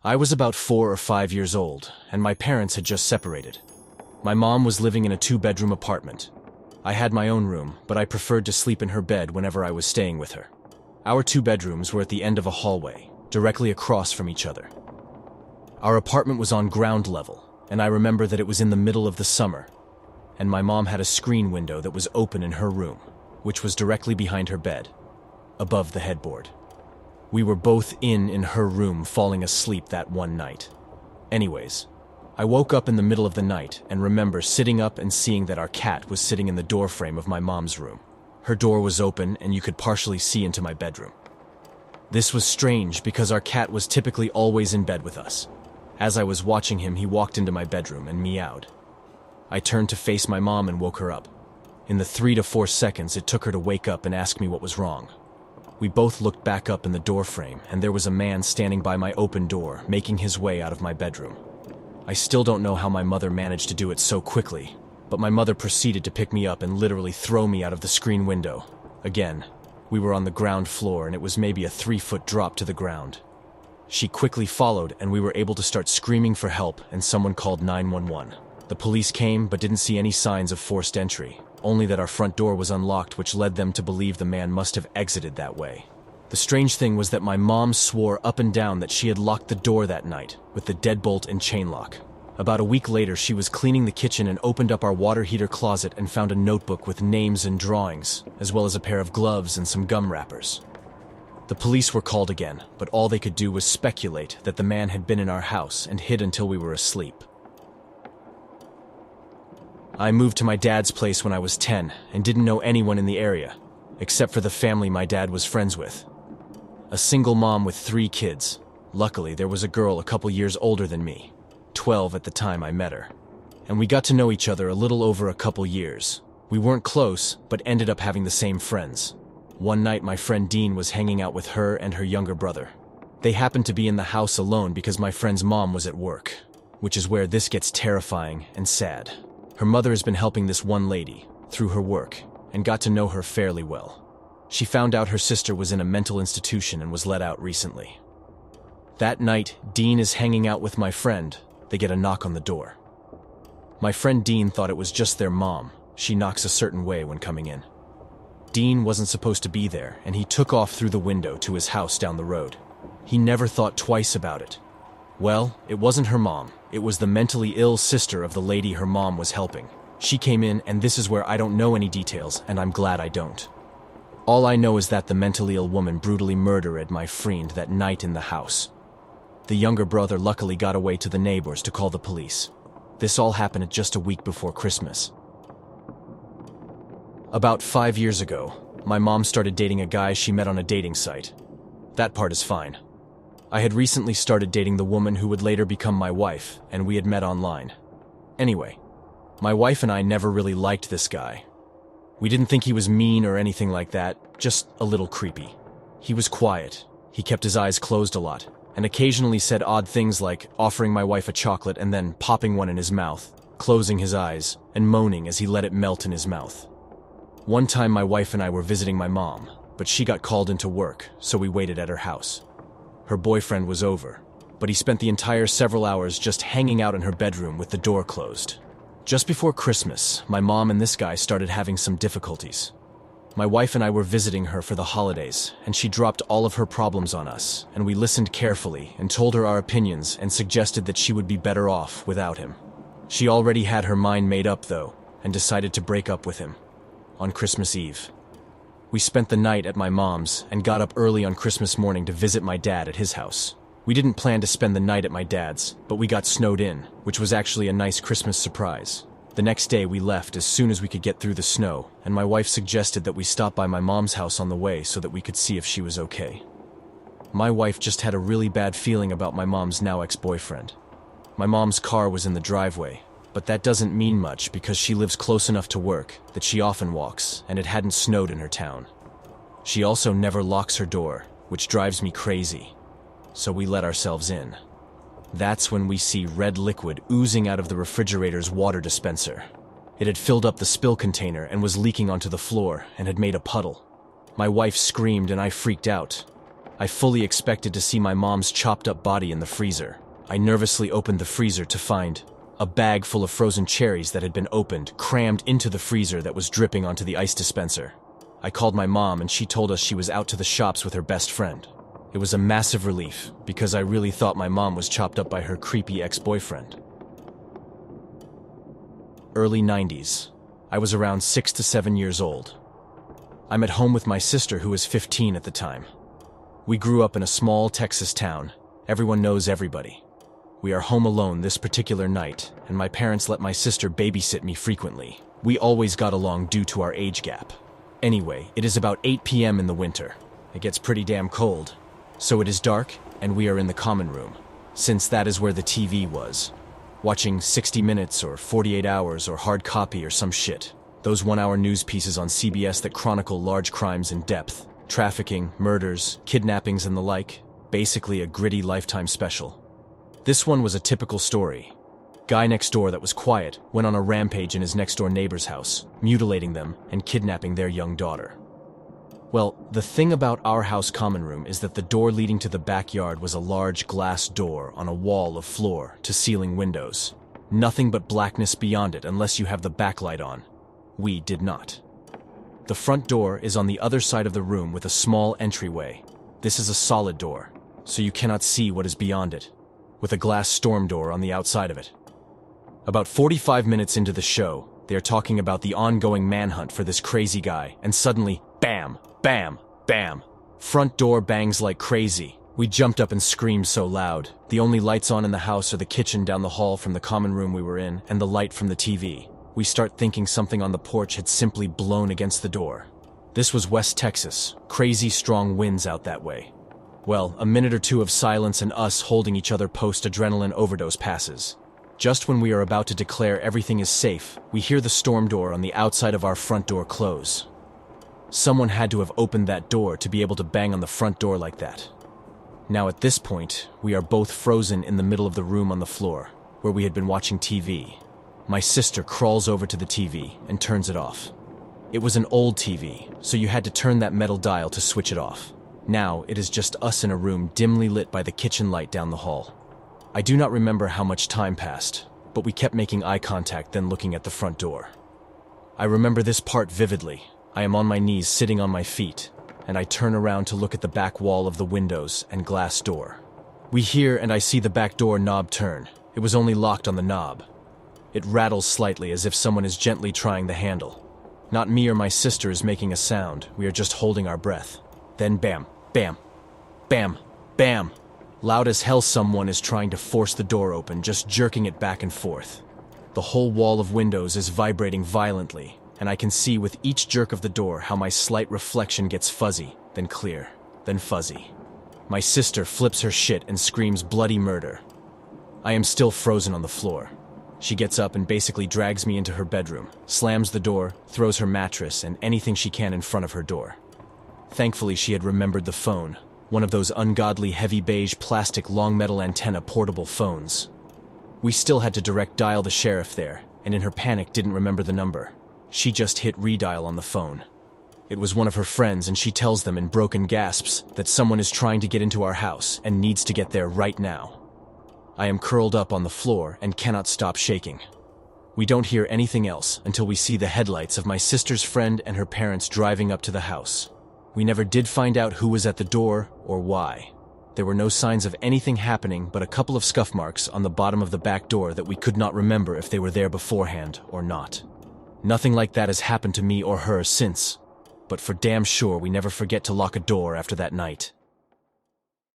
I was about 4 or 5 years old, and my parents had just separated. My mom was living in a 2-bedroom apartment. I had my own room, but I preferred to sleep in her bed whenever I was staying with her. Our 2 bedrooms were at the end of a hallway, directly across from each other. Our apartment was on ground level, and I remember that it was in the middle of the summer, and my mom had a screen window that was open in her room, which was directly behind her bed, above the headboard. We were both in her room falling asleep that one night. Anyways, I woke up in the middle of the night and remember sitting up and seeing that our cat was sitting in the doorframe of my mom's room. Her door was open and you could partially see into my bedroom. This was strange because our cat was typically always in bed with us. As I was watching him, he walked into my bedroom and meowed. I turned to face my mom and woke her up. In the 3 to 4 seconds it took her to wake up and ask me what was wrong. We both looked back up in the doorframe, and there was a man standing by my open door, making his way out of my bedroom. I still don't know how my mother managed to do it so quickly, but my mother proceeded to pick me up and literally throw me out of the screen window. Again, we were on the ground floor, and it was maybe a 3-foot drop to the ground. She quickly followed, and we were able to start screaming for help, and someone called 911. The police came, but didn't see any signs of forced entry. Only that our front door was unlocked, which led them to believe the man must have exited that way. The strange thing was that my mom swore up and down that she had locked the door that night with the deadbolt and chain lock. About a week later, she was cleaning the kitchen and opened up our water heater closet and found a notebook with names and drawings, as well as a pair of gloves and some gum wrappers. The police were called again, but all they could do was speculate that the man had been in our house and hid until we were asleep. I moved to my dad's place when I was 10 and didn't know anyone in the area, except for the family my dad was friends with. A single mom with 3 kids. Luckily, there was a girl a couple years older than me, 12 at the time I met her. And we got to know each other a little over a couple years. We weren't close, but ended up having the same friends. One night my friend Dean was hanging out with her and her younger brother. They happened to be in the house alone because my friend's mom was at work, which is where this gets terrifying and sad. Her mother has been helping this one lady through her work and got to know her fairly well. She found out her sister was in a mental institution and was let out recently. That night, Dean is hanging out with my friend. They get a knock on the door. My friend Dean thought it was just their mom. She knocks a certain way when coming in. Dean wasn't supposed to be there, and he took off through the window to his house down the road. He never thought twice about it. Well, it wasn't her mom. It was the mentally ill sister of the lady her mom was helping. She came in, and this is where I don't know any details, and I'm glad I don't. All I know is that the mentally ill woman brutally murdered my friend that night in the house. The younger brother luckily got away to the neighbors to call the police. This all happened just a week before Christmas. About 5 years ago, my mom started dating a guy she met on a dating site. That part is fine. I had recently started dating the woman who would later become my wife, and we had met online. Anyway, my wife and I never really liked this guy. We didn't think he was mean or anything like that, just a little creepy. He was quiet, he kept his eyes closed a lot, and occasionally said odd things like offering my wife a chocolate and then popping one in his mouth, closing his eyes, and moaning as he let it melt in his mouth. One time my wife and I were visiting my mom, but she got called into work, so we waited at her house. Her boyfriend was over, but he spent the entire several hours just hanging out in her bedroom with the door closed. Just before Christmas, my mom and this guy started having some difficulties. My wife and I were visiting her for the holidays, and she dropped all of her problems on us, and we listened carefully and told her our opinions and suggested that she would be better off without him. She already had her mind made up, though, and decided to break up with him on Christmas Eve. We spent the night at my mom's and got up early on Christmas morning to visit my dad at his house. We didn't plan to spend the night at my dad's, but we got snowed in, which was actually a nice Christmas surprise. The next day we left as soon as we could get through the snow, and my wife suggested that we stop by my mom's house on the way so that we could see if she was okay. My wife just had a really bad feeling about my mom's now ex-boyfriend. My mom's car was in the driveway, but that doesn't mean much because she lives close enough to work that she often walks, and it hadn't snowed in her town. She also never locks her door, which drives me crazy, so we let ourselves in. That's when we see red liquid oozing out of the refrigerator's water dispenser. It had filled up the spill container and was leaking onto the floor and had made a puddle. My wife screamed and I freaked out. I fully expected to see my mom's chopped up body in the freezer. I nervously opened the freezer to find a bag full of frozen cherries that had been opened, crammed into the freezer that was dripping onto the ice dispenser. I called my mom and she told us she was out to the shops with her best friend. It was a massive relief, because I really thought my mom was chopped up by her creepy ex-boyfriend. Early 90s. I was around 6 to 7 years old. I'm at home with my sister, who was 15 at the time. We grew up in a small Texas town. Everyone knows everybody. We are home alone this particular night, and my parents let my sister babysit me frequently. We always got along due to our age gap. Anyway, it is about 8 p.m. in the winter. It gets pretty damn cold. So it is dark, and we are in the common room, since that is where the TV was. Watching 60 Minutes or 48 Hours or Hard Copy or some shit. Those one-hour news pieces on CBS that chronicle large crimes in depth. Trafficking, murders, kidnappings and the like. Basically a gritty Lifetime special. This one was a typical story. Guy next door that was quiet went on a rampage in his next-door neighbor's house, mutilating them and kidnapping their young daughter. Well, the thing about our house common room is that the door leading to the backyard was a large glass door on a wall of floor-to-ceiling windows. Nothing but blackness beyond it unless you have the backlight on. We did not. The front door is on the other side of the room with a small entryway. This is a solid door, so you cannot see what is beyond it, with a glass storm door on the outside of it. About 45 minutes into the show, they are talking about the ongoing manhunt for this crazy guy, and suddenly, bam! Bam! Bam! Front door bangs like crazy. We jumped up and screamed so loud. The only lights on in the house are the kitchen down the hall from the common room we were in, and the light from the TV. We start thinking something on the porch had simply blown against the door. This was West Texas. Crazy strong winds out that way. Well, a minute or two of silence and us holding each other post-adrenaline overdose passes. Just when we are about to declare everything is safe, we hear the storm door on the outside of our front door close. Someone had to have opened that door to be able to bang on the front door like that. Now at this point, we are both frozen in the middle of the room on the floor, where we had been watching TV. My sister crawls over to the TV and turns it off. It was an old TV, so you had to turn that metal dial to switch it off. Now it is just us in a room dimly lit by the kitchen light down the hall. I do not remember how much time passed, but we kept making eye contact, then looking at the front door. I remember this part vividly. I am on my knees sitting on my feet, and I turn around to look at the back wall of the windows and glass door. We hear and I see the back door knob turn. It was only locked on the knob. It rattles slightly as if someone is gently trying the handle. Not me or my sister is making a sound, we are just holding our breath. Then bam, bam, bam, bam. Loud as hell, someone is trying to force the door open, just jerking it back and forth. The whole wall of windows is vibrating violently, and I can see with each jerk of the door how my slight reflection gets fuzzy, then clear, then fuzzy. My sister flips her shit and screams bloody murder. I am still frozen on the floor. She gets up and basically drags me into her bedroom, slams the door, throws her mattress and anything she can in front of her door. Thankfully, she had remembered the phone, one of those ungodly heavy beige plastic long metal antenna portable phones. We still had to direct dial the sheriff there, and in her panic didn't remember the number. She just hit redial on the phone. It was one of her friends, and she tells them in broken gasps that someone is trying to get into our house and needs to get there right now. I am curled up on the floor and cannot stop shaking. We don't hear anything else until we see the headlights of my sister's friend and her parents driving up to the house. We never did find out who was at the door or why. There were no signs of anything happening but a couple of scuff marks on the bottom of the back door that we could not remember if they were there beforehand or not. Nothing like that has happened to me or her since, but for damn sure we never forget to lock a door after that night.